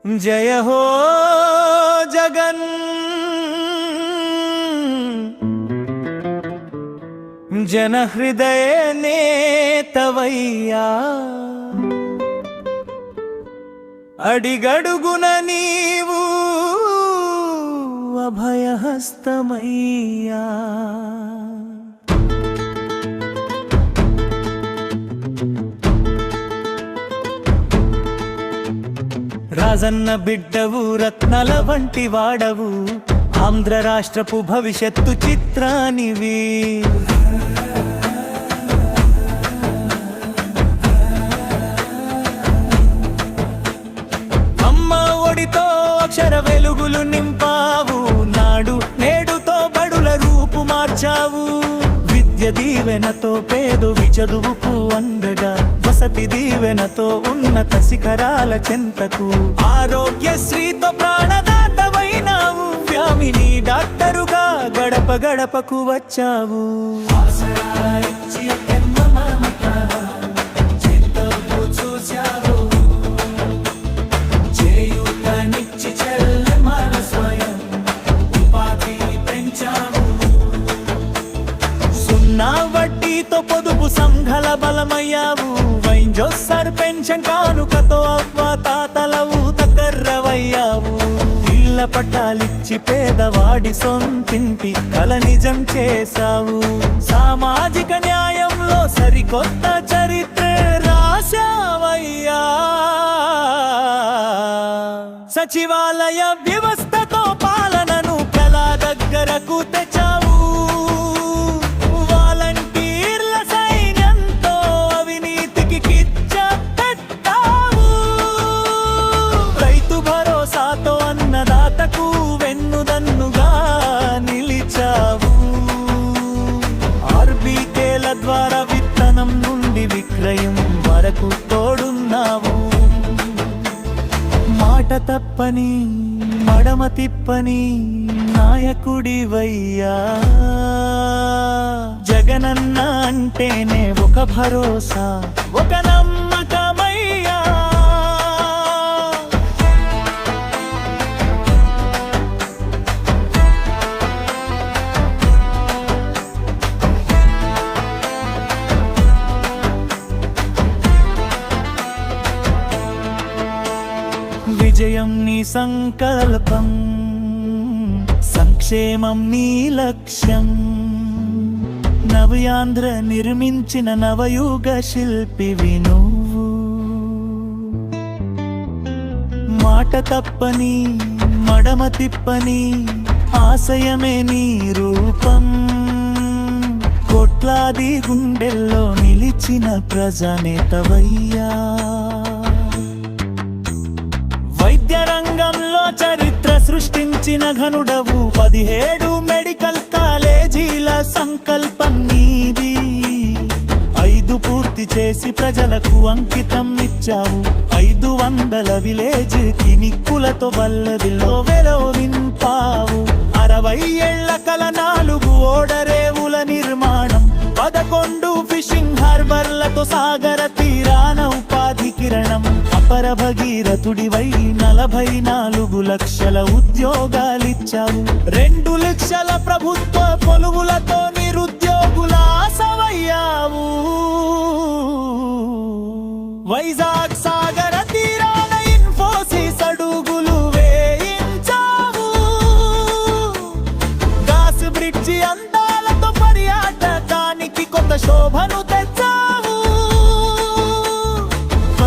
జయ హో జగన్ జన హృదయ నేతవయ్యా అడిగడుగున నీవు అభయహస్తమయ్యా రాజన్న బిడ్డవు రత్నల వంటి వాడవు ఆంధ్ర రాష్ట్రపు భవిష్యత్తు చిత్రానివి అమ్మ ఒడితో అక్షర వెలుగులు నింపావు నాడు నేడుతో బడుల రూపు మార్చావు విద్య దీవెనతో పేదవి చదువుకు అందగా వసతి దీవెనతో ఉన్నత శిఖరాల చెంతకు ఆరోగ్యశ్రీతో ప్రాణదాతవైనావు ఫ్యామిలీ డాక్టరుగా గడప గడపకు వచ్చావు సున్నా వడ్డీతో పొదుపు సంఘాల బలమయ్యావు వైంజోసర్ పెన్షన్ కానుకతో అవ్వ తాతలవు దగ్గరవయ్యావు ఇళ్ళ పట్టాలిచ్చి పేదవాడి సొంతింటి కల నిజం చేశావు సామాజిక న్యాయంలో సరికొత్త చరిత్ర రాశావయ్యా సచివాలయ వ్యవస్థతో పాలనను కళ దగ్గరకు తెచ్చావు వెన్నుదన్నుగా నిలిచావు ఆర్బీకేల ద్వారా విత్తనం నుండి విక్రయం వరకు తోడున్నావు మాట తప్పని మడమ తిప్పని నాయకుడివయ్యా జగనన్న అంటేనే ఒక భరోసా ఒక నమ్మకమయ్యా విజయం నీ సంకల్పం సంక్షేమం నీ లక్ష్యం నవ్యాంధ్ర నిర్మించిన నవయుగ శిల్పివి నువ్వు మాట తప్పని మడమ తిప్పని ఆశయమే నీ రూపం కోట్లాది గుండెల్లో నిలిచిన ప్రజానేతవయ్యా వైద్య రంగంలో చరిత్ర సృష్టించిన ఘనుడవు 17 మెడికల్ కాలేజీల సంకల్పం నీది 5 పూర్తి చేసి ప్రజలకు అంకితం ఇచ్చావు 500 విలేజ్ క్లినిక్కులతో వల్లదిలో వెలవింపావు 60 ఏళ్ల కల 4 ఓడరేవుల నిర్మాణం 11 ఫిషింగ్ హార్బర్లతో సాగర తీరాన ఉపాధి కిరణం అపర భగీరథుడివై 44 లక్షల ఉద్యోగాలిచ్చావు 2 లక్షల ప్రభుత్వ కొలువులతో నిరుద్యోగుల ఆశవయ్యావు వైజాగ్ సాగర తీరాన ఇన్ఫోసిస్ అడుగులు వేయించావు గాస్ బ్రిడ్జి అందాలతో పర్యాటకానికి కొత్త శోభను తెచ్చావు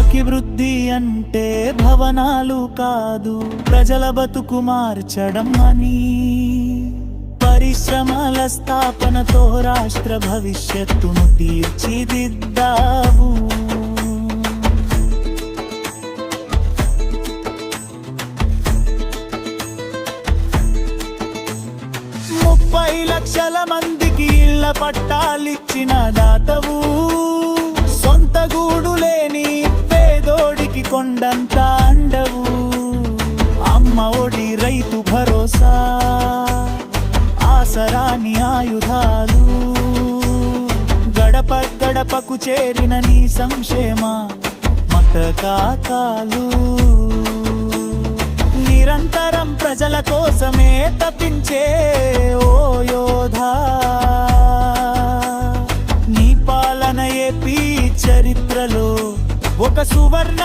అభివృద్ధి అంటే భవనాలు కాదు ప్రజల బతుకు మార్చడం అని పరిశ్రమల స్థాపనతో రాష్ట్ర భవిష్యత్తును తీర్చిదిద్దావు 30 లక్షల మందికి ఇళ్ల పట్టాలిచ్చిన దాతవు సొంత గూడు లేని పేదోడికి కొండంత అండవు అమ్మ ఒడి రైతు భరోసా ఆసరాని ఆయుధాలు గడప గడపకు చేరిన నీ సంక్షేమ మత కాకాలు నిరంతరం ప్రజల కోసమే తప్పించే ఓ యోధా, నీ పాలన ఏపీ చరిత్రలో ఒక సువర్ణ